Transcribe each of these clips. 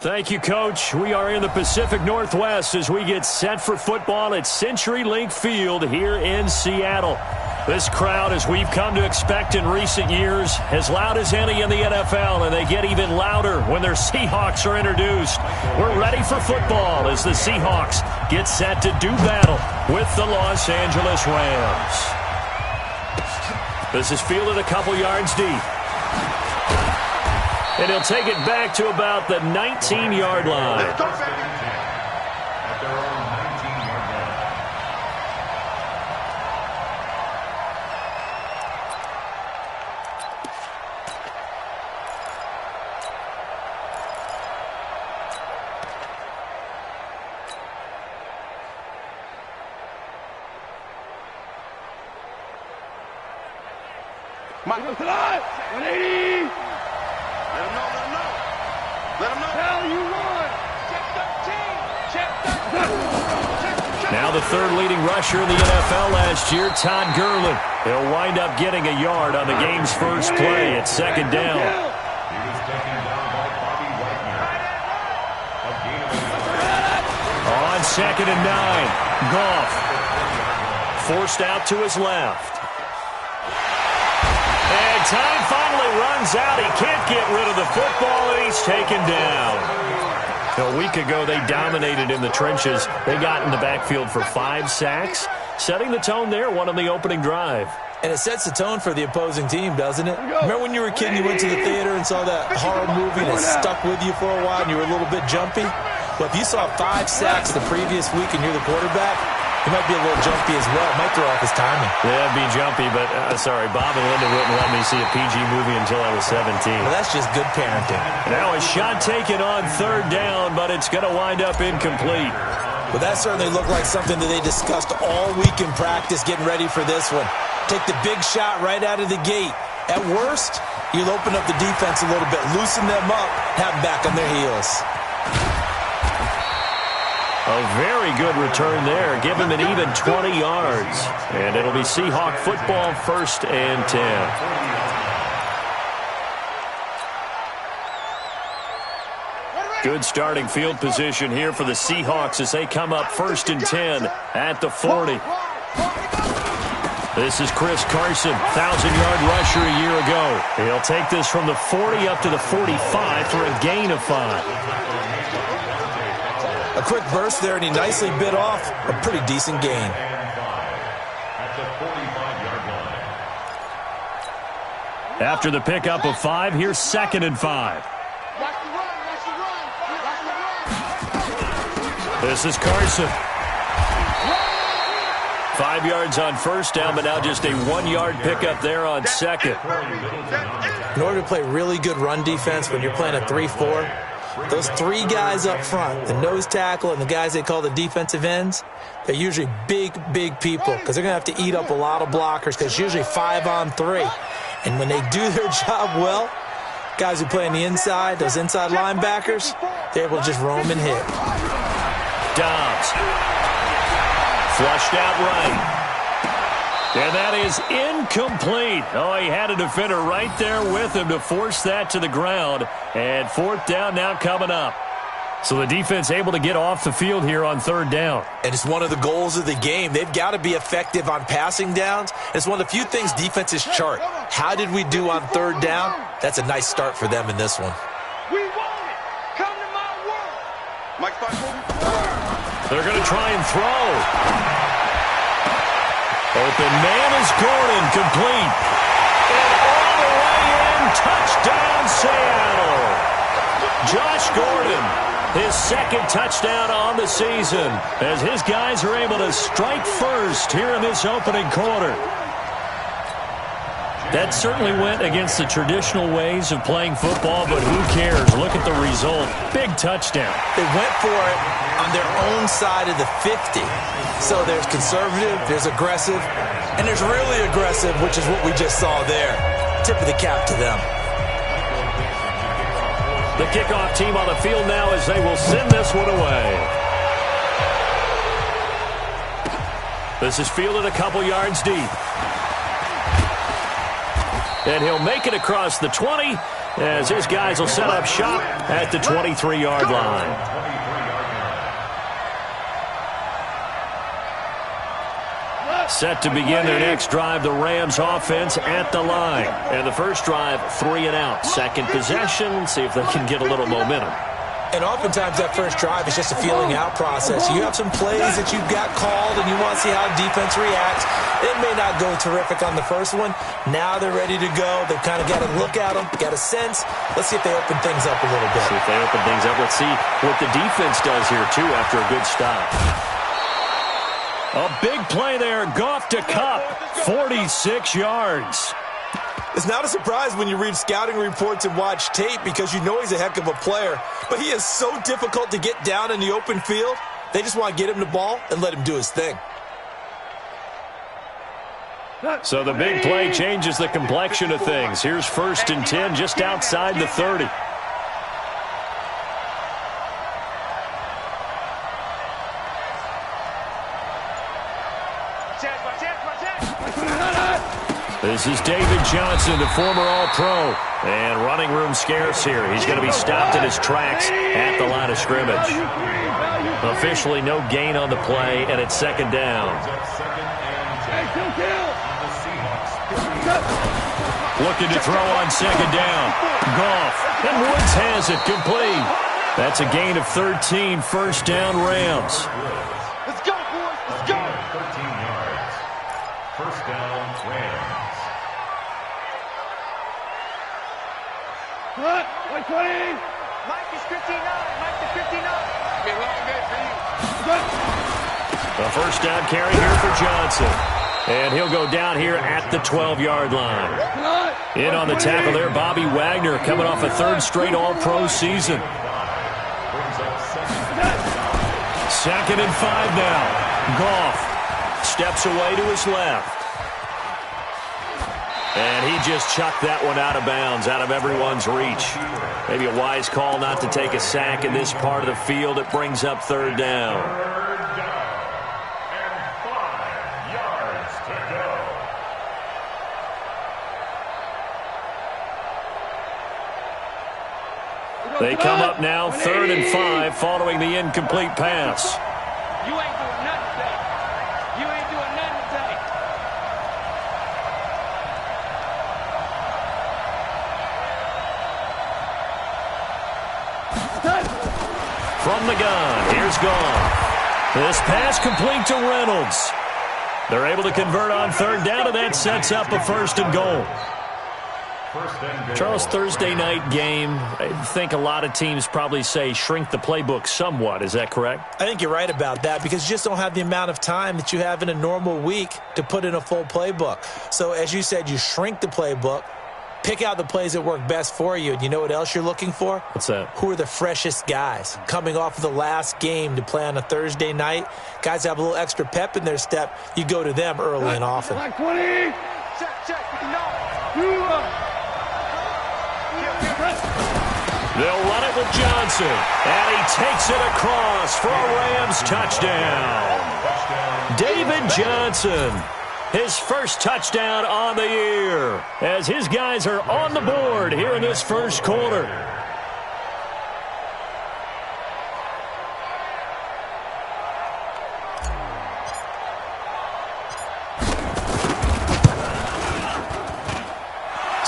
Thank you, Coach. We are in the Pacific Northwest as we get set for football at CenturyLink Field here in Seattle. This crowd, as we've come to expect in recent years, as loud as any in the NFL, and they get even louder when their Seahawks are introduced. We're ready for football as the Seahawks get set to do battle with the Los Angeles Rams. This is fielded a couple yards deep. And he'll take it back to about the 19-yard line. Let's go, baby. At their own 19-yard line. Michael Tonight, 180. Let him know, let him know. Let him know. Hell, you won. Check 13. Check 13. Now the third leading rusher in the NFL last year, Todd Gurley. He'll wind up getting a yard on the game's first play at second down. He was taken down by Bobby Wagner. A gain of 11. On 2nd and 9, Goff forced out to his left. And time finally runs out. He can't get rid of the football, and he's taken down. A week ago, they dominated in the trenches. They got in the backfield for 5 sacks, setting the tone there, one on the opening drive. And it sets the tone for the opposing team, doesn't it? Remember when you were a kid and you went to the theater and saw that horror movie and it stuck with you for a while and you were a little bit jumpy? Well, if you saw 5 sacks the previous week and you're the quarterback, he might be a little jumpy as well. Might throw off his timing. Yeah, be jumpy, but sorry, Bob and Linda wouldn't let me see a PG movie until I was 17. Well, that's just good parenting. Now a shot taken on 3rd down, but it's going to wind up incomplete. Well, that certainly looked like something that they discussed all week in practice, getting ready for this one. Take the big shot right out of the gate. At worst, you'll open up the defense a little bit, loosen them up, have them back on their heels. A very good return there. Give him an even 20 yards. And it'll be Seahawk football, 1st and 10. Good starting field position here for the Seahawks as they come up 1st and 10 at the 40. This is Chris Carson, 1,000-yard rusher a year ago. He'll take this from the 40 up to the 45 for a gain of 5. A quick burst there, and he nicely bit off a pretty decent gain. At the 45-yard line. After the pickup of 5, here's 2nd and 5. This is Carson. 5 yards on 1st down, but now just a 1-yard pickup there on 2nd. In order to play really good run defense when you're playing a 3-4, those 3 guys up front, the nose tackle and the guys they call the defensive ends, they're usually big, big people because they're going to have to eat up a lot of blockers because it's usually 5 on 3. And when they do their job well, guys who play on the inside, those inside linebackers, they're able to just roam and hit. Dobbs. Flushed out right. And that is incomplete. Oh, he had a defender right there with him to force that to the ground. And 4th down now coming up. So the defense able to get off the field here on 3rd down. And it's one of the goals of the game. They've got to be effective on passing downs. It's one of the few things defenses chart. How did we do on 3rd down? That's a nice start for them in this one. We want it. Come to my world. Mike Fox. They're going to try and throw. Open man is Gordon, complete. And all the way in, touchdown Seattle. Josh Gordon, his 2nd touchdown on the season, as his guys are able to strike first here in this opening quarter. That certainly went against the traditional ways of playing football, but who cares? Look at the result. Big touchdown. They went for it on their own side of the 50. So there's conservative, there's aggressive, and there's really aggressive, which is what we just saw there. Tip of the cap to them. The kickoff team on the field now as they will send this one away. This is fielded a couple yards deep. And he'll make it across the 20 as his guys will set up shop at the 23-yard line. Set to begin their next drive, the Rams offense at the line. And the first drive, 3 and out. Second possession, see if they can get a little momentum. And oftentimes that first drive is just a feeling out process. You have some plays that you've got called and you want to see how defense reacts. It may not go terrific on the first one. Now they're ready to go. They've kind of got to look at them, got a sense. Let's see if they open things up a little bit. See if they open things up. Let's see what the defense does here, too, after a good stop. A big play there. Goff to Kupp, 46 yards. It's not a surprise when you read scouting reports and watch tape because you know he's a heck of a player. But he is so difficult to get down in the open field. They just want to get him the ball and let him do his thing. So the big play changes the complexion of things. Here's 1st and 10 just outside the 30. This is David Johnson, the former All-Pro. And running room scarce here. He's going to be stopped in his tracks at the line of scrimmage. Officially no gain on the play, and it's 2nd down. Looking to throw on 2nd down. Goff. And Woods has it complete. That's a gain of 13, 1st down Rams. Let's go, boys. Let's go. 13 yards. 1st down Rams. 120. Mike is 59. Mike is 59. Be a long day for you. A 1st down carry here for Johnson. And he'll go down here at the 12-yard line. In on the tackle there, Bobby Wagner, coming off a 3rd straight All-Pro season. 2nd and 5 now. Goff steps away to his left. And he just chucked that one out of bounds, out of everyone's reach. Maybe a wise call not to take a sack in this part of the field. It brings up 3rd down. 3rd down and 5 yards to go. They come up now 3rd and 5 following the incomplete pass. You ain't doing nothing today. You ain't doing nothing today. From the gun, here's Goff. This pass complete to Reynolds. They're able to convert on 3rd down, and that sets up a 1st and goal. Charles, Thursday night game, I think a lot of teams probably say shrink the playbook somewhat. Is that correct? I think you're right about that because you just don't have the amount of time that you have in a normal week to put in a full playbook. So as you said, you shrink the playbook, pick out the plays that work best for you. And you know what else you're looking for? What's that? Who are the freshest guys coming off of the last game to play on a Thursday night? Guys have a little extra pep in their step. You go to them early and often. 20. Check. No. They'll run it with Johnson. And he takes it across for a Rams touchdown. David Johnson, his 1st touchdown on the year, as his guys are on the board here in this 1st quarter.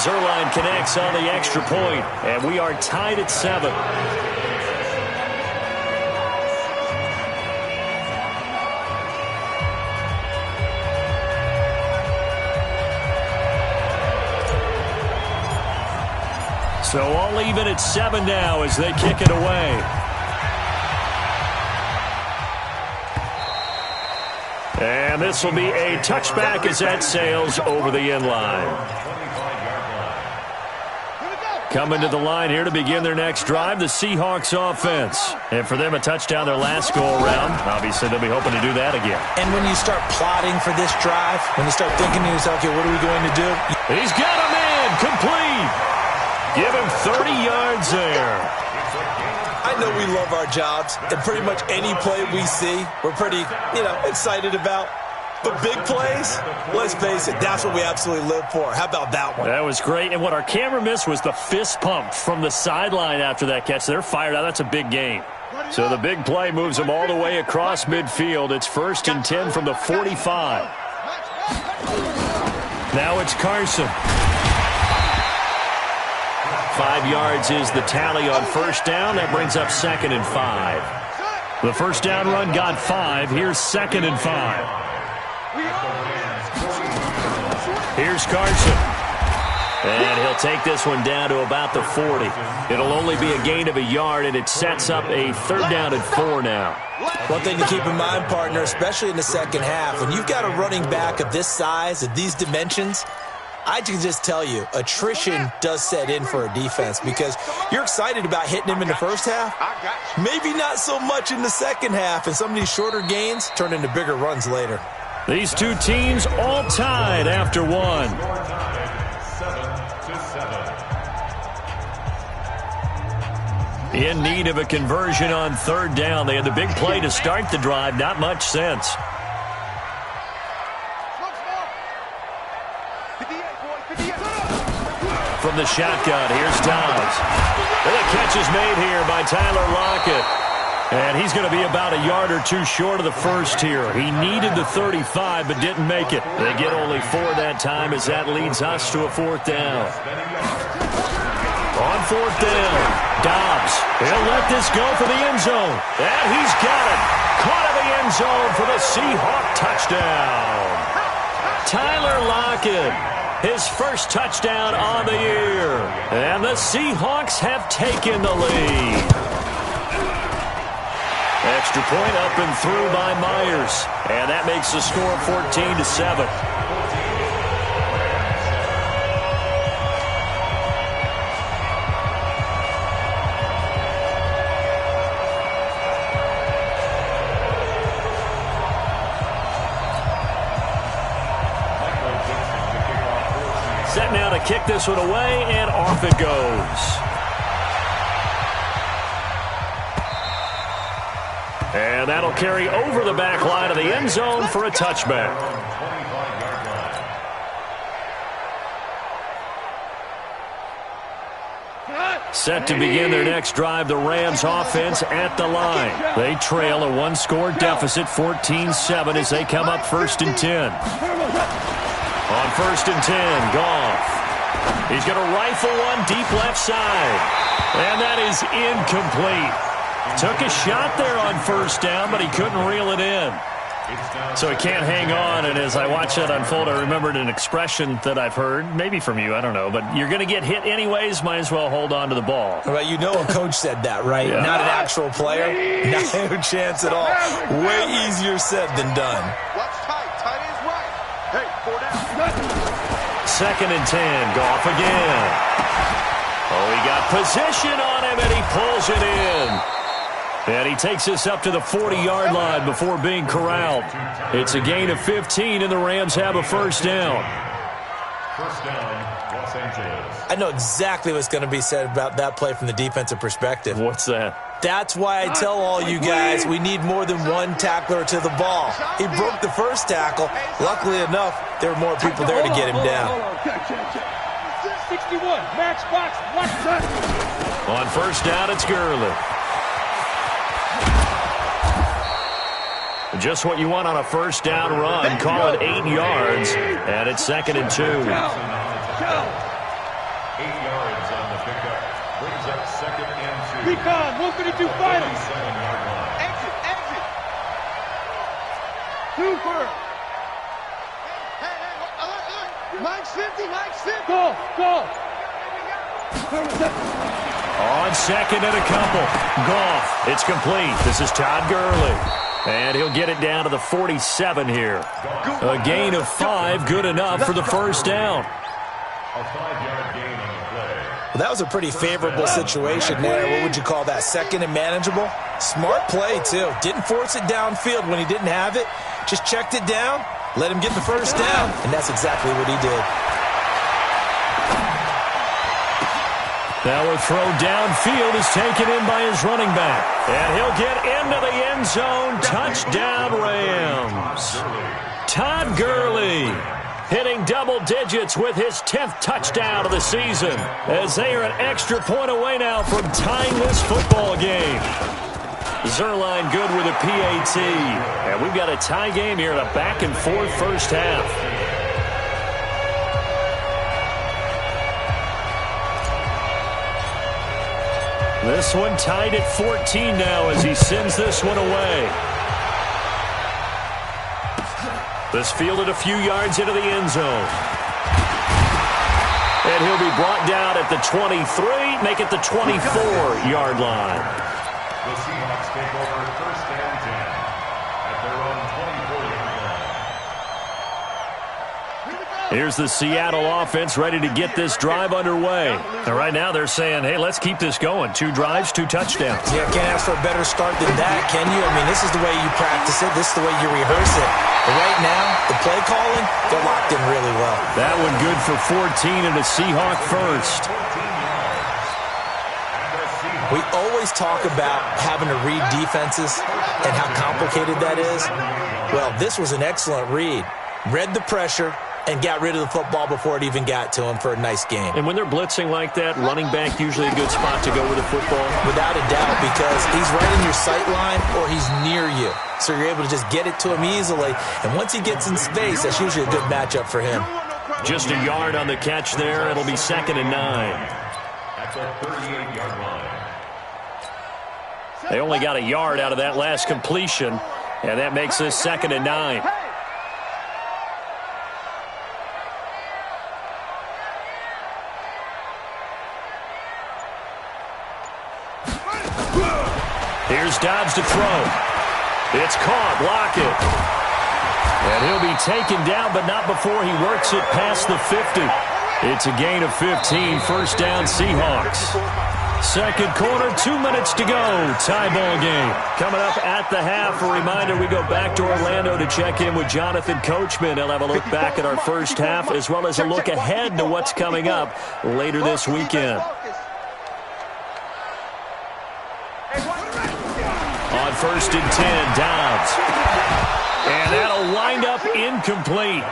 Zerline connects on the extra point, and we are tied at 7. So all even at 7 now as they kick it away. And this will be a touchback as that sails over the end line. Coming to the line here to begin their next drive, the Seahawks offense. And for them, a touchdown their last go-around. Obviously, they'll be hoping to do that again. And when you start plotting for this drive, when you start thinking to yourself, okay, what are we going to do? He's got a man complete. Give him 30 yards there. I know we love our jobs, and pretty much any play we see, we're pretty, excited about. The big plays, let's face it, that's what we absolutely live for. How about that one? That was great. And what our camera missed was the fist pump from the sideline after that catch. They're fired out. That's a big game. So the big play moves them all the way across midfield. It's 1st and 10 from the 45. Now it's Carson. 5 yards is the tally on first down. That brings up 2nd and 5. The first down run got 5. Here's 2nd and 5. Here's Carson. And he'll take this one down to about the 40. It'll only be a gain of a yard, and it sets up a 3rd down and 4 now. One thing to keep in mind, partner, especially in the second half, when you've got a running back of this size, of these dimensions, I can just tell you, attrition does set in for a defense because you're excited about hitting him in the first half. Maybe not so much in the second half, and some of these shorter gains turn into bigger runs later. These two teams all tied after one. 7-7. In need of a conversion on 3rd down. They had the big play to start the drive. Not much sense. From the shotgun, here's Dobbs. And the catch is made here by Tyler Lockett. And he's going to be about a yard or 2 short of the first here. He needed the 35, but didn't make it. They get only 4 that time as that leads us to a 4th down. On 4th down, Dobbs. He'll let this go for the end zone. And he's got it. Caught in the end zone for the Seahawk touchdown. Tyler Lockett, his first touchdown on the year. And the Seahawks have taken the lead. Extra point up and through by Myers. And that makes the score 14-7. Set now to kick this one away, and off it goes. And that'll carry over the back line of the end zone for a touchback. Set to begin their next drive, the Rams offense at the line. They trail a 1-score deficit, 14-7, as they come up 1st and 10. On 1st and 10, Goff. He's going to rifle one deep left side. And that is incomplete. Took a shot there on 1st down, but he couldn't reel it in. So he can't hang on, and as I watched that unfold, I remembered an expression that I've heard, maybe from you, I don't know, but you're going to get hit anyways, might as well hold on to the ball. Well, you know a coach said that, right? Yeah. Not an actual player. No chance at all. Way easier said than done. Watch tight. Tight is right. Hey, 4 down. 2nd and 10. Goff again. Oh, he got position on him, and he pulls it in. And he takes us up to the 40-yard line before being corralled. It's a gain of 15, and the Rams have a 1st down. 1st down, Los Angeles. I know exactly what's going to be said about that play from the defensive perspective. What's that? That's why I tell all you guys we need more than one tackler to the ball. He broke the first tackle. Luckily enough, there were more people there to get him down. 61, match box, on 1st down, it's Gurley. Just what you want on a 1st down run. Call it 8 yards, and it's 2nd and 2. 8 yards on the pickup. Brings up 2nd and 2. Recon, 152 final. 7-yard line. Exit. Super. Hey, Mike's 50. Go. On 2nd and a couple. Goff. It's complete. This is Todd Gurley. And he'll get it down to the 47 here. A gain of 5, good enough for the 1st down. A 5-yard gain on the play. Well, that was a pretty favorable situation there. What would you call that? 2nd and manageable? Smart play, too. Didn't force it downfield when he didn't have it. Just checked it down, let him get the 1st down, and that's exactly what he did. Now a throw downfield is taken in by his running back. And he'll get into the end zone. Touchdown, Rams. Todd Gurley hitting double digits with his 10th touchdown of the season, as they are an extra point away now from tying this football game. Zerline good with a PAT. And we've got a tie game here in a back-and-forth first half. This one tied at 14 now as he sends this one away. This fielded a few yards into the end zone. And he'll be brought down at the 23, make it the 24-yard line. The Seahawks take over first and 10 at their own 24-yard line. Here's the Seattle offense ready to get this drive underway. And right now they're saying, hey, let's keep this going. 2 drives, 2 touchdowns. Yeah, can't ask for a better start than that, can you? I mean, this is the way you practice it. This is the way you rehearse it. But right now, the play calling, they're locked in really well. That one good for 14 and a Seahawk first. We always talk about having to read defenses and how complicated that is. Well, this was an excellent read. Read the pressure and got rid of the football before it even got to him for a nice game. And when they're blitzing like that, running back usually a good spot to go with the football? Without a doubt, because he's right in your sight line or he's near you. So you're able to just get it to him easily. And once he gets in space, that's usually a good matchup for him. Just a yard on the catch there. It'll be 2nd and 9. At the 38-yard line. They only got a yard out of that last completion, and that makes this 2nd and 9. Here's Dobbs to throw. It's caught. Lockett. And he'll be taken down, but not before he works it past the 50. It's a gain of 15. First down, Seahawks. Second quarter, 2 minutes to go. Tie ball game. Coming up at the half, a reminder we go back to Orlando to check in with Jonathan Coachman. He'll have a look back at our first half as well as a look ahead to what's coming up later this weekend. On 1st and 10, Dobbs. And that'll wind up incomplete.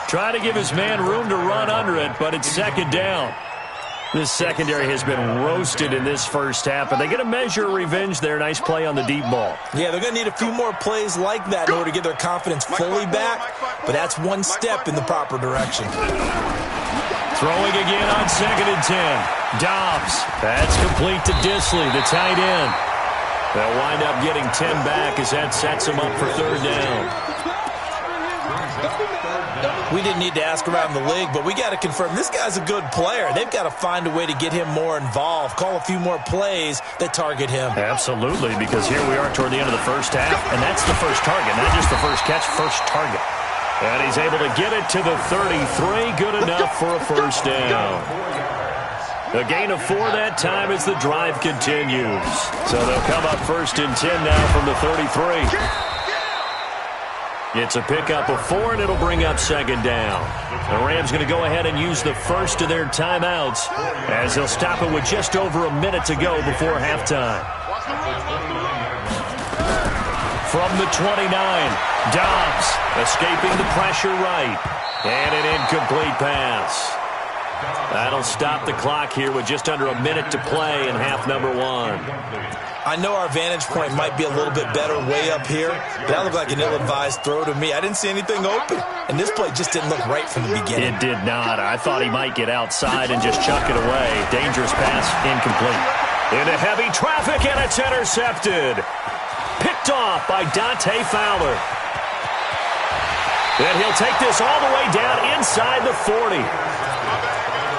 Trying to give his man room to run under it, but it's 2nd down. This secondary has been roasted in this first half, and they get a measure of revenge there. Nice play on the deep ball. Yeah, they're going to need a few more plays like that in order to get their confidence fully back, but that's one step in the proper direction. Throwing again on 2nd and 10. Dobbs. That's complete to Disley, the tight end. They'll wind up getting 10 back as that sets them up for 3rd down. We didn't need to ask around the league, but we got to confirm this guy's a good player. They've got to find a way to get him more involved, call a few more plays that target him. Absolutely, because here we are toward the end of the first half, and that's the first target, not just the first catch, first target. And he's able to get it to the 33, good enough for a first down. A gain of 4 that time as the drive continues. So they'll come up 1st and 10 now from the 33. It's a pickup of 4, and it'll bring up 2nd down. The Rams going to go ahead and use the first of their timeouts as they'll stop it with just over a minute to go before halftime. From the 29, Dobbs escaping the pressure right. And an incomplete pass. That'll stop the clock here with just under a minute to play in half number 1. I know our vantage point might be a little bit better way up here, but that looked like an ill-advised throw to me. I didn't see anything open, and this play just didn't look right from the beginning. It did not. I thought he might get outside and just chuck it away. Dangerous pass, incomplete. Into heavy traffic, and it's intercepted. Picked off by Dante Fowler. And he'll take this all the way down inside the 40.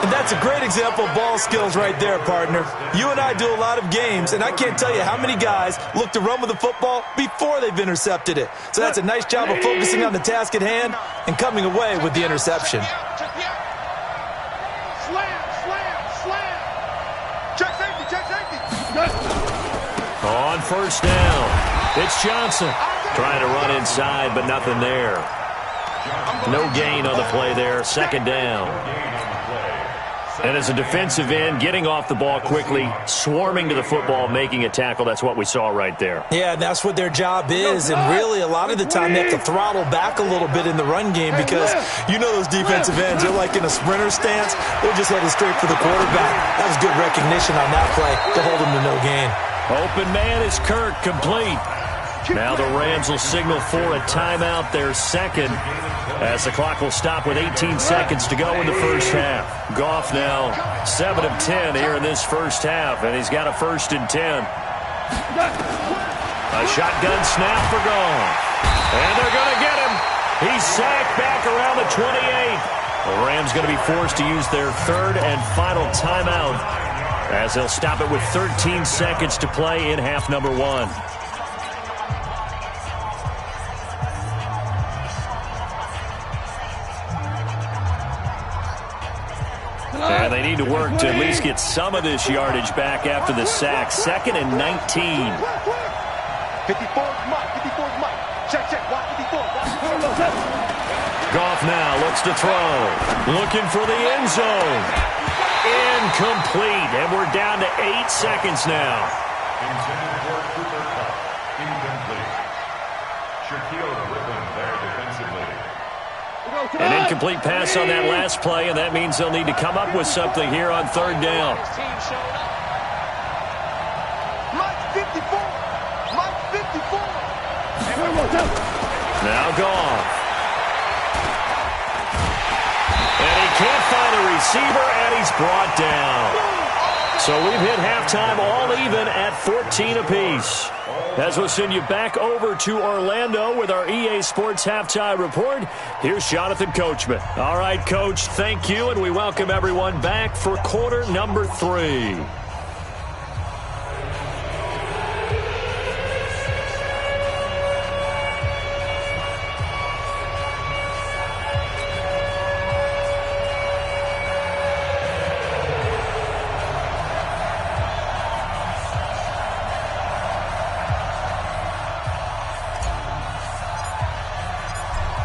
And that's a great example of ball skills right there, partner. You and I do a lot of games, and I can't tell you how many guys look to run with the football before they've intercepted it. So that's a nice job of focusing on the task at hand and coming away with the interception. Check safety. On 1st down, it's Johnson. Trying to run inside, but nothing there. No gain on the play there, 2nd down. And as a defensive end, getting off the ball quickly, swarming to the football, making a tackle, that's what we saw right there. Yeah, and that's what their job is. And really, a lot of the time, they have to throttle back a little bit in the run game because you know those defensive ends, they're like in a sprinter stance. They're just headed straight for the quarterback. That was good recognition on that play to hold them to no gain. Open man is Kirk, complete. Now the Rams will signal for a timeout, their second, as the clock will stop with 18 seconds to go in the first half. Goff now 7 of 10 here in this first half, and he's got a 1st and 10. A shotgun snap for Goff. And they're going to get him. He's sacked back around the 28. The Rams going to be forced to use their 3rd and final timeout as they'll stop it with 13 seconds to play in half number 1. And they need to work to at least get some of this yardage back after the sack. 2nd and 19. 54, Mike. 54, Mike. Check. Watch 54. Goff now looks to throw. Looking for the end zone. Incomplete. And we're down to 8 seconds now. Intended for Cooper Cup. Incomplete. Shaquille Griffin there defensively. An incomplete pass on that last play, and that means they'll need to come up with something here on 3rd down. Mike 54. Mike 54. Now Goff. And he can't find a receiver, and he's brought down. So we've hit halftime all even at 14 apiece. As we'll send you back over to Orlando with our EA Sports Halftime Report, here's Jonathan Coachman. All right, Coach, thank you, and we welcome everyone back for quarter number 3.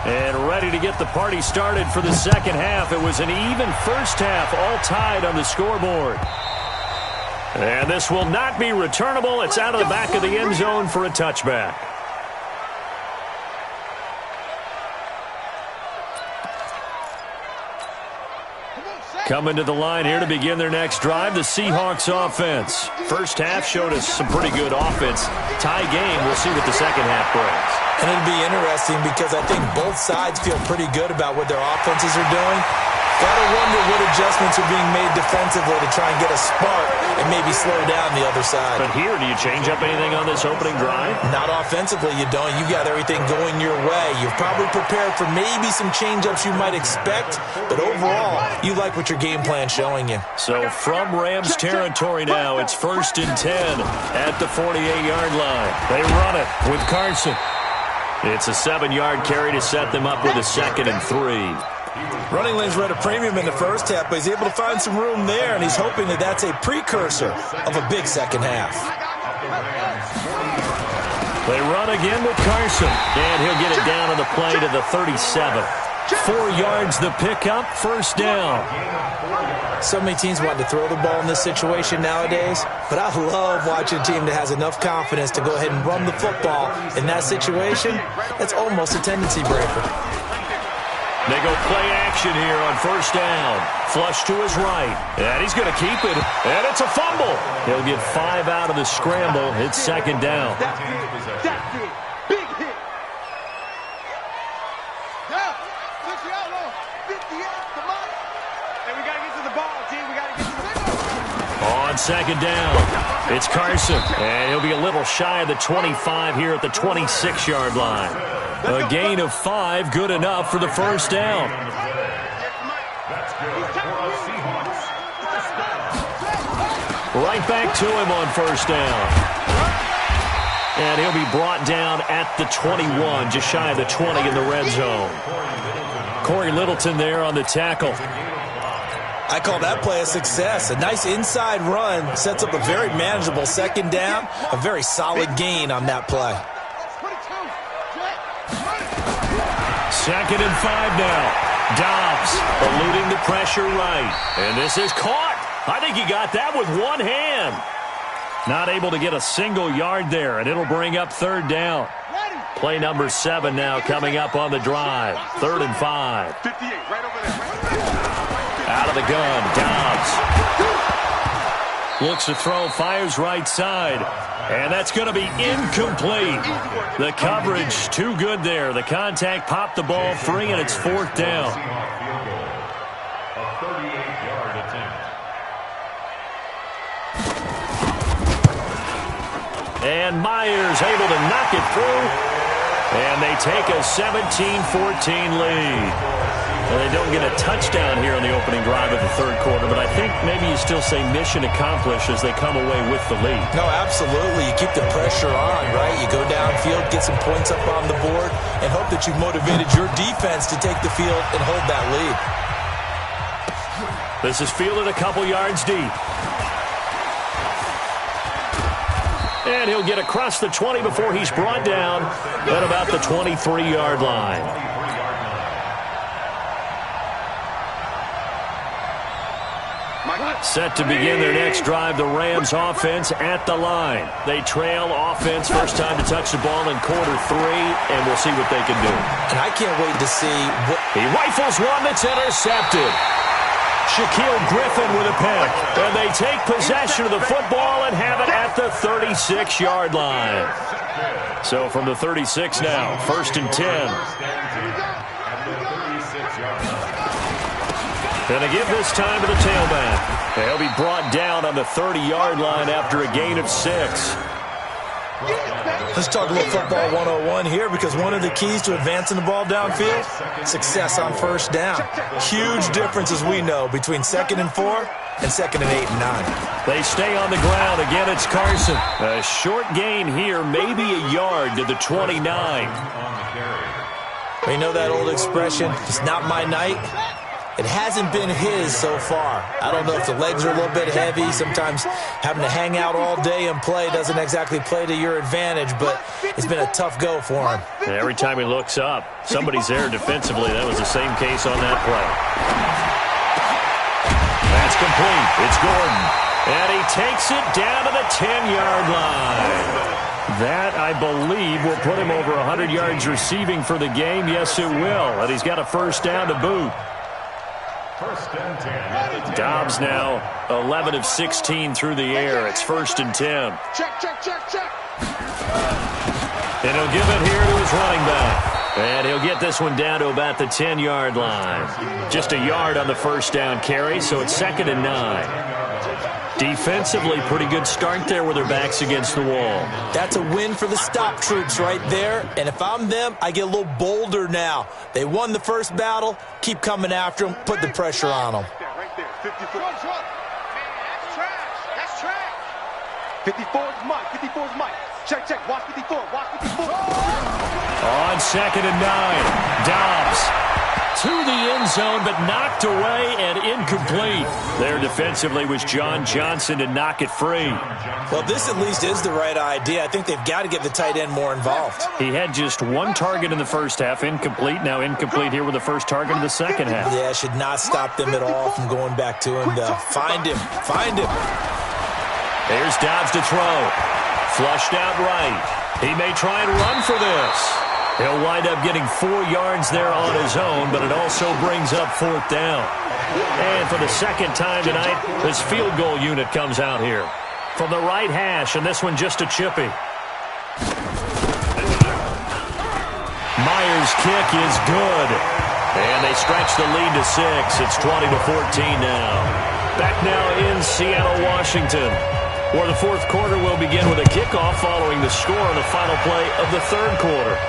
And ready to get the party started for the second half. It was an even first half, all tied on the scoreboard. And this will not be returnable. It's out of the back of the end zone for a touchback. Coming to the line here to begin their next drive, the Seahawks offense. First half showed us some pretty good offense. Tie game, we'll see what the second half brings. And it'll be interesting because I think both sides feel pretty good about what their offenses are doing. Gotta wonder what adjustments are being made defensively to try and get a spark and maybe slow down the other side. But here, do you change up anything on this opening drive? Not offensively, you don't. You got everything going your way. You're probably prepared for maybe some change-ups you might expect, but overall, you like what your game plan's showing you. So from Rams territory now, it's 1st and 10 at the 48-yard line. They run it with Carson. It's a 7-yard carry to set them up with a 2nd and 3. Running lanes were at a premium in the first half, but he's able to find some room there, and he's hoping that that's a precursor of a big second half. They run again with Carson, and he'll get it down on the play to the 37. 4 yards the pickup, 1st down. So many teams want to throw the ball in this situation nowadays, but I love watching a team that has enough confidence to go ahead and run the football in that situation. That's almost a tendency breaker. They go play action here on 1st down. Flush to his right. And he's going to keep it. And it's a fumble. He'll get 5 out of the scramble. It's 2nd down. That's it. Big hit. Yeah. 58. Come on. And we got to get to the ball, team. We got to get to the ball. On 2nd down, it's Carson. And he'll be a little shy of the 25 here at the 26-yard line. A gain of 5, good enough for the 1st down. That's good for the Seahawks. Right back to him on 1st down. And he'll be brought down at the 21, just shy of the 20 in the red zone. Corey Littleton there on the tackle. I call that play a success. A nice inside run sets up a very manageable 2nd down. A very solid gain on that play. 22. 2nd and 5 now. Dobbs eluding the pressure right. And this is caught. I think he got that with one hand. Not able to get a single yard there, and it'll bring up third down. Play number 7 now coming up on the drive. 3rd and 5. 58, right over there. Out of the gun, Dobbs. Looks to throw, fires right side. And that's going to be incomplete. The coverage too good there. The contact popped the ball free, and it's 4th down. A 38-yard attempt. And Myers able to knock it through. And they take a 17-14 lead. Well, they don't get a touchdown here on the opening drive of the 3rd quarter, but I think maybe you still say mission accomplished as they come away with the lead. No, absolutely. You keep the pressure on, right? You go downfield, get some points up on the board, and hope that you've motivated your defense to take the field and hold that lead. This is fielded a couple yards deep. And he'll get across the 20 before he's brought down at about the 23-yard line. Set to begin their next drive, the Rams offense at the line. They trail offense, first time to touch the ball in quarter 3, and we'll see what they can do. And I can't wait to see what... He rifles one that's intercepted. Shaquille Griffin with a pick. And they take possession of the football and have it at the 36-yard line. So from the 36 now, 1st and 10. Going to give this time to the tailback. He'll be brought down on the 30-yard line after a gain of 6. Let's talk a little football 101 here, because one of the keys to advancing the ball downfield, success on first down. Huge difference, as we know, between 2nd and 4 and 2nd and 8 and 9. They stay on the ground. Again, it's Carson. A short gain here, maybe a yard to the 29. You know that old expression, it's not my night? It hasn't been his so far. I don't know if the legs are a little bit heavy. Sometimes having to hang out all day and play doesn't exactly play to your advantage, but it's been a tough go for him. And every time he looks up, somebody's there defensively. That was the same case on that play. That's complete. It's Gordon. And he takes it down to the 10-yard line. That, I believe, will put him over 100 yards receiving for the game. Yes, it will. And he's got a first down to boot. Dobbs now 11 of 16 through the air. It's 1st and 10. Check. And he'll give it here to his running back. And he'll get this one down to about the 10-yard line. Just a yard on the first down carry, so it's 2nd and 9. Defensively, pretty good start there with their backs against the wall. That's a win for the stop troops right there. And if I'm them, I get a little bolder now. They won the first battle. Keep coming after them. Put the pressure on them. Right there, 54. Man, that's trash. 54 is Mike. Check. Watch 54. On 2nd and 9. Dobbs to the end zone, but knocked away and incomplete. There defensively was John Johnson to knock it free. Well, this at least is the right idea. I think they've got to get the tight end more involved. He had just one target in the first half, incomplete. Now incomplete here with the first target in the second half. Yeah, should not stop them at all from going back to him, though. Find him. There's Dobbs to throw. Flushed out right. He may try and run for this. He'll wind up getting 4 yards there on his own, but it also brings up 4th down. And for the second time tonight, this field goal unit comes out here. From the right hash, and this one just a chippy. Myers' kick is good. And they stretch the lead to 6. It's 20-14 now. Back now in Seattle, Washington, where the 4th quarter will begin with a kickoff following the score on the final play of the 3rd quarter.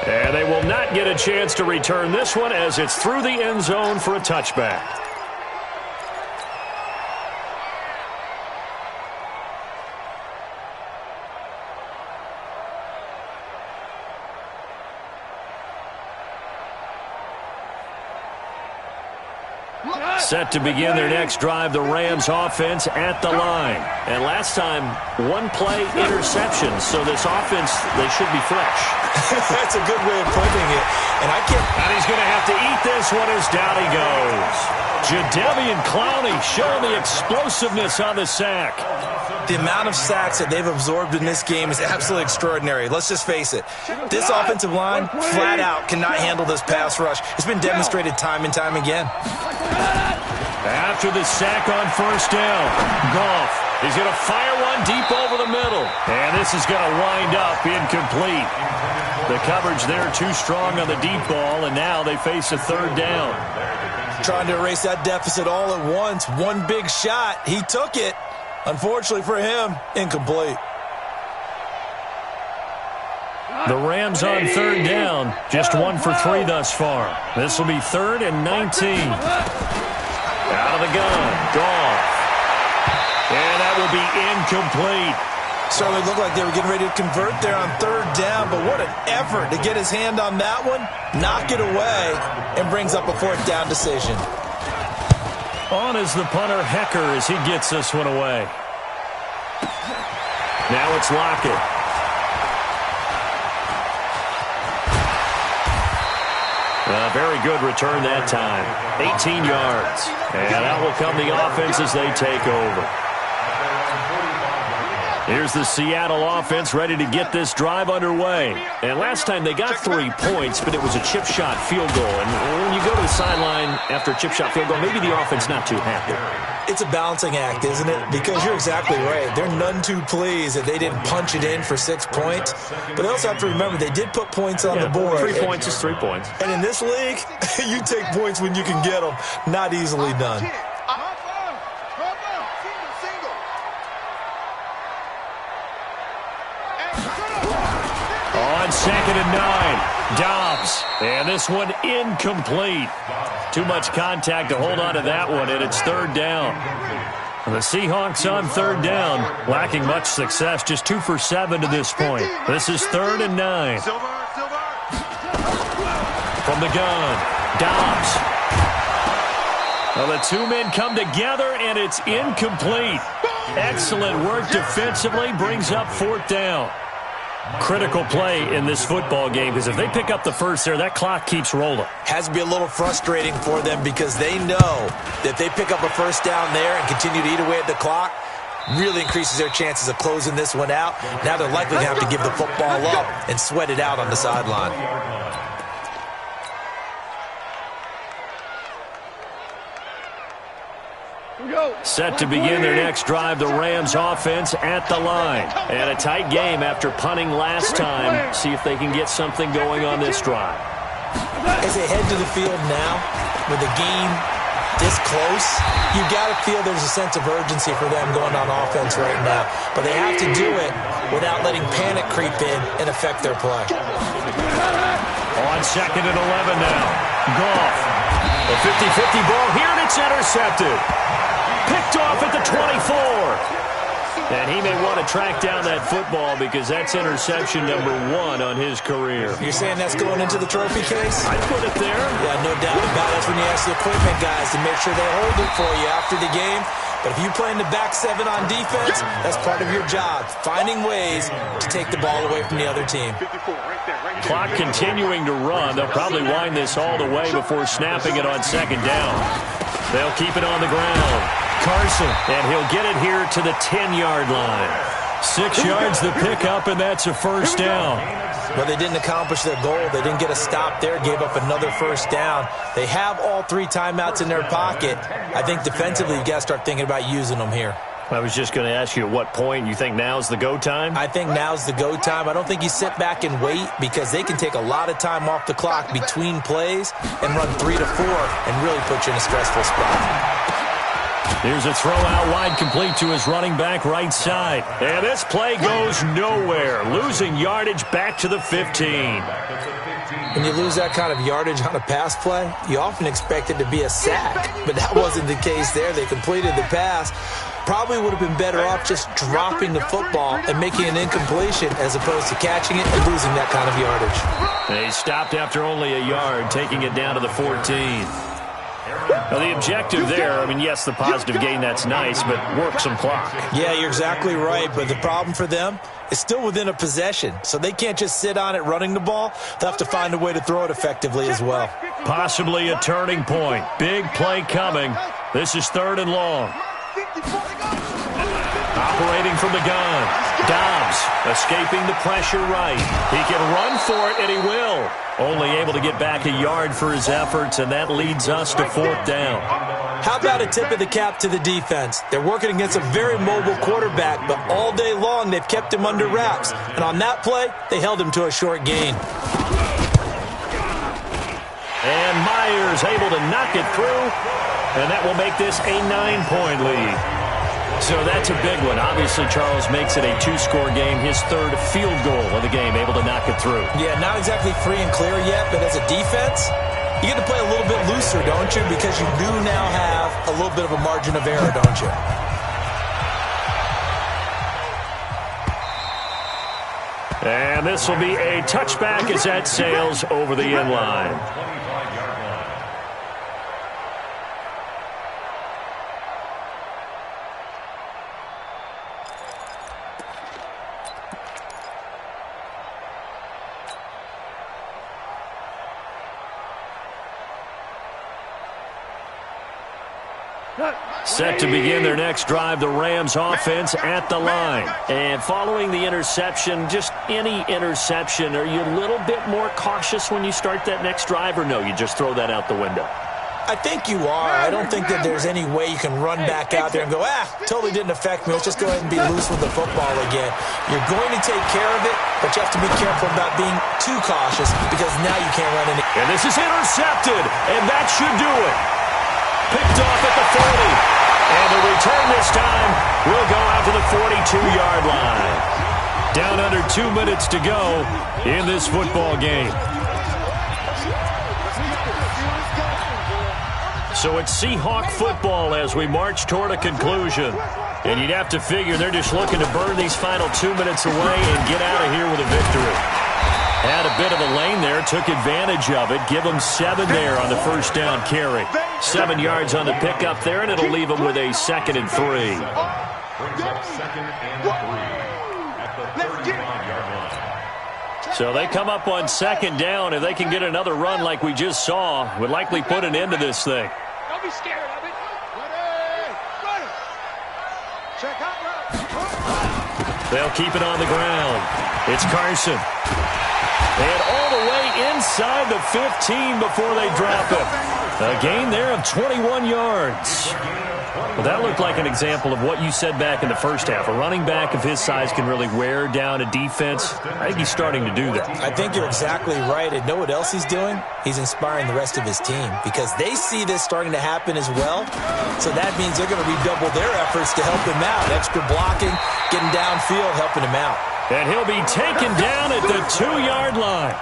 And they will not get a chance to return this one as it's through the end zone for a touchback. Set to begin their next drive, the Rams offense at the line. And last time, one play interception. So this offense, they should be fresh. That's a good way of putting it. And I can't And he's going to have to eat this one as down he goes. Jadeveon Clowney showing the explosiveness on the sack. The amount of sacks that they've absorbed in this game is absolutely extraordinary. Let's just face it. This offensive line, flat out, cannot handle this pass rush. It's been demonstrated time and time again. After the sack on first down, Goff, he's going to fire one deep over the middle. And this is going to wind up incomplete. The coverage there too strong on the deep ball, and now they face a third down. Trying to erase that deficit all at once. One big shot. He took it. Unfortunately for him, incomplete. The Rams on third down, just 1 for 3 thus far. This will be 3rd and 19. Out of the gun, Goff. And that will be incomplete. Certainly looked like they were getting ready to convert there on third down, but what an effort to get his hand on that one, knock it away, and brings up a 4th down decision. On is the punter, Hecker, as he gets this one away. Now it's Lockett. Very good return that time. 18 yards. And that will come the offense as they take over. Here's the Seattle offense ready to get this drive underway. And last time they got 3 points, but it was a chip shot field goal. And when you go to the sideline after a chip shot field goal, maybe the offense not too happy. It's a balancing act, isn't it? Because you're exactly right. They're none too pleased that they didn't punch it in for 6 points. But they also have to remember they did put points on the board. 3 points is 3 points. And in this league, you take points when you can get them. Not easily done. On 2nd and 9, Dobbs. And this one incomplete. Too much contact to hold on to that one, and it's 3rd down. The Seahawks on 3rd down, lacking much success, just 2 for 7 to this point. This is 3rd and 9. From the gun, Dobbs. Well, the 2 men come together, and it's incomplete. Excellent work defensively, brings up 4th down. Critical play in this football game, because if they pick up the first there, that clock keeps rolling. Has to be a little frustrating for them because they know that they pick up a first down there and continue to eat away at the clock, really increases their chances of closing this one out. Now they're likely to have to give the football up and sweat it out on the sideline. Set to begin their next drive, the Rams offense at the line. And a tight game after punting last time. See if they can get something going on this drive. As they head to the field now, with the game this close, you got to feel there's a sense of urgency for them going on offense right now. But they have to do it without letting panic creep in and affect their play. On 2nd and 11 now, Goff. A 50-50 ball here, and it's intercepted. Picked off at the 24. And he may want to track down that football because that's interception number 1 on his career. You're saying that's going into the trophy case? I'd put it there. Yeah, no doubt about it. That's when you ask the equipment guys to make sure they hold it for you after the game. But if you play in the back 7 on defense, that's part of your job, finding ways to take the ball away from the other team. Clock continuing to run. They'll probably wind this all the way before snapping it on 2nd down. They'll keep it on the ground. Carson, and he'll get it here to the 10-yard line. 6 yards the pickup, and that's a first down. Well, they didn't accomplish their goal. They didn't get a stop there, gave up another first down. They have all 3 timeouts in their pocket. I think defensively you've got to start thinking about using them here. I was just going to ask you at what point you think now's the go time? I think now's the go time. I don't think you sit back and wait because they can take a lot of time off the clock between plays and run 3 to 4 and really put you in a stressful spot. Here's a throw out wide, complete to his running back right side. And this play goes nowhere. Losing yardage back to the 15. When you lose that kind of yardage on a pass play, you often expect it to be a sack. But that wasn't the case there. They completed the pass. Probably would have been better off just dropping the football and making an incompletion as opposed to catching it and losing that kind of yardage. They stopped after only a yard, taking it down to the 14. Now, the objective there, I mean, yes, the positive gain, that's nice, but work some clock. Yeah, you're exactly right, but the problem for them is still within a possession, so they can't just sit on it running the ball. They'll have to find a way to throw it effectively as well. Possibly a turning point. Big play coming. This is 3rd and long. Operating from the gun. Dobbs escaping the pressure right. He can run for it, and he will. Only able to get back a yard for his efforts, and that leads us to 4th down. How about a tip of the cap to the defense? They're working against a very mobile quarterback, but all day long they've kept him under wraps. And on that play, they held him to a short gain. And Myers able to knock it through, and that will make this a 9-point lead. So that's a big one. Obviously, Charles makes it a 2-score game. His 3rd field goal of the game, able to knock it through. Yeah, not exactly free and clear yet, but as a defense, you get to play a little bit looser, don't you? Because you do now have a little bit of a margin of error, don't you? And this will be a touchback as that sails over the end line. Set to begin their next drive, the Rams offense at the line. And following the interception, just any interception, are you a little bit more cautious when you start that next drive, or no, you just throw that out the window? I think you are. I don't think that there's any way you can run back out there and go, totally didn't affect me. Let's just go ahead and be loose with the football again. You're going to take care of it, but you have to be careful about being too cautious because now you can't run any. And this is intercepted, and that should do it. Picked off at the 40. And the return this time will go out to the 42-yard line. Down under 2 minutes to go in this football game. So it's Seahawk football as we march toward a conclusion. And you'd have to figure they're just looking to burn these final 2 minutes away and get out of here with a victory. Had a bit of a lane there, took advantage of it. Give them 7 there on the first down carry. 7 yards on the pickup there, and it'll leave them with a 2nd and 3. Brings up 2nd and 3 at the 35-yard line. So they come up on 2nd down. If they can get another run like we just saw, would likely put an end to this thing. Don't be scared of it. Ready. Check out. They'll keep it on the ground. It's Carson. And all the way inside the 15 before they drop him. A gain there of 21 yards. Well, that looked like an example of what you said back in the first half. A running back of his size can really wear down a defense. I think he's starting to do that. I think you're exactly right. And know what else he's doing? He's inspiring the rest of his team because they see this starting to happen as well. So that means they're going to redouble their efforts to help him out. Extra blocking, getting downfield, helping him out. And he'll be taken down at the 2-yard line.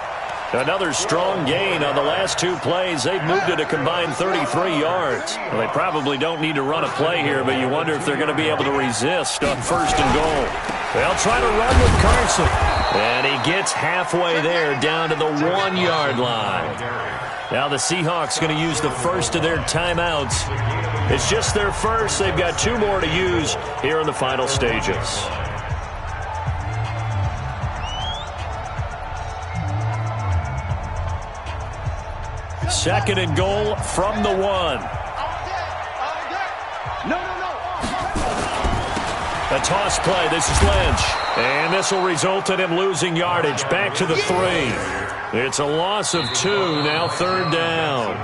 Another strong gain on the last 2 plays. They've moved it a combined 33 yards. Well, they probably don't need to run a play here, but you wonder if they're going to be able to resist on 1st and goal. They'll try to run with Carson. And he gets halfway there down to the 1-yard line. Now the Seahawks going to use the first of their timeouts. It's just their first. They've got 2 more to use here in the final stages. Second and goal from the 1. A toss play. This is Lynch. And this will result in him losing yardage. Back to the 3. It's a loss of 2. Now 3rd down.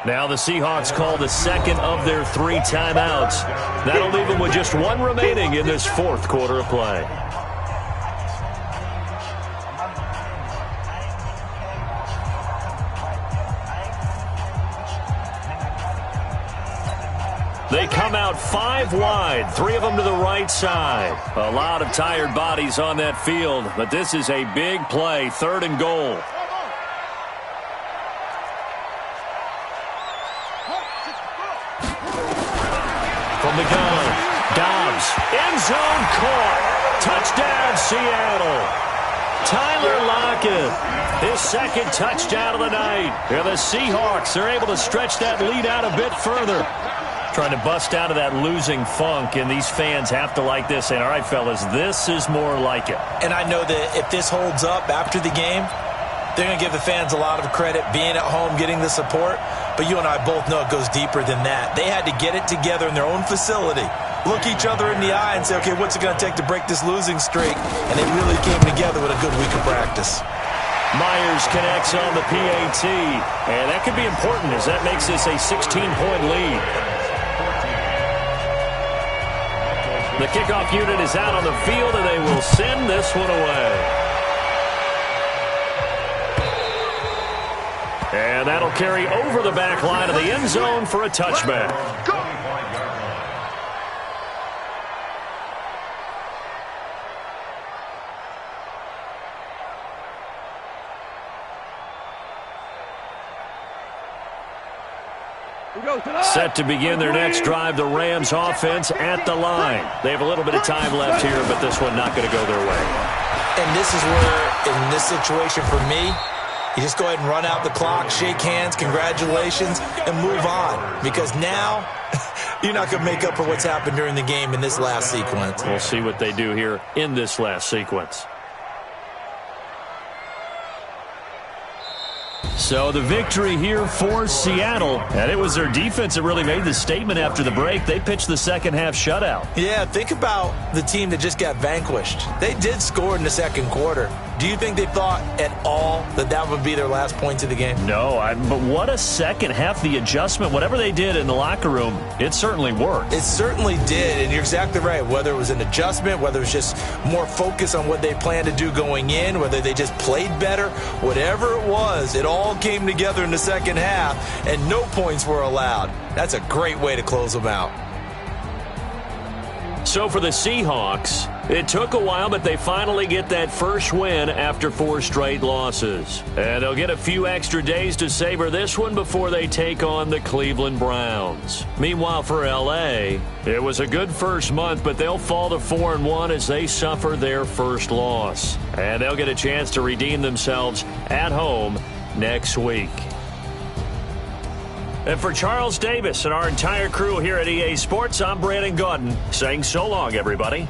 Now the Seahawks call the second of their 3 timeouts. That'll leave them with just 1 remaining in this 4th quarter of play. They come out 5 wide, 3 of them to the right side. A lot of tired bodies on that field, but this is a big play, 3rd and goal. From the gun, Dobbs, end zone caught. Touchdown, Seattle. Tyler Lockett, his second touchdown of the night. And the Seahawks are able to stretch that lead out a bit further. Trying to bust out of that losing funk, and these fans have to like this. And all right, fellas, this is more like it. And I know that if this holds up after the game, they're going to give the fans a lot of credit being at home, getting the support. But you and I both know it goes deeper than that. They had to get it together in their own facility, look each other in the eye and say, okay, what's it going to take to break this losing streak? And they really came together with a good week of practice. Myers connects on the PAT, and that could be important as that makes this a 16-point lead. The kickoff unit is out on the field, and they will send this one away. And that'll carry over the back line of the end zone for a touchback. Set to begin their next drive, the Rams offense at the line. They have a little bit of time left here, but this one not going to go their way. And this is where, in this situation for me, you just go ahead and run out the clock, shake hands, congratulations, and move on. Because now, you're not going to make up for what's happened during the game in this last sequence. We'll see what they do here in this last sequence. So the victory here for Seattle, and it was their defense that really made the statement after the break. They pitched the second half shutout. Yeah, think about the team that just got vanquished. They did score in the second quarter. Do you think they thought at all that that would be their last points of the game? No, but what a second half. The adjustment, whatever they did in the locker room, it certainly worked. It certainly did, and you're exactly right. Whether it was an adjustment, whether it was just more focus on what they planned to do going in, whether they just played better, whatever it was, it all came together in the second half, and no points were allowed. That's a great way to close them out. So for the Seahawks, it took a while, but they finally get that first win after 4 straight losses. And they'll get a few extra days to savor this one before they take on the Cleveland Browns. Meanwhile, for L.A., it was a good first month, but they'll fall to 4-1 as they suffer their first loss. And they'll get a chance to redeem themselves at home next week. And for Charles Davis and our entire crew here at EA Sports, I'm Brandon Gaudin saying so long, everybody.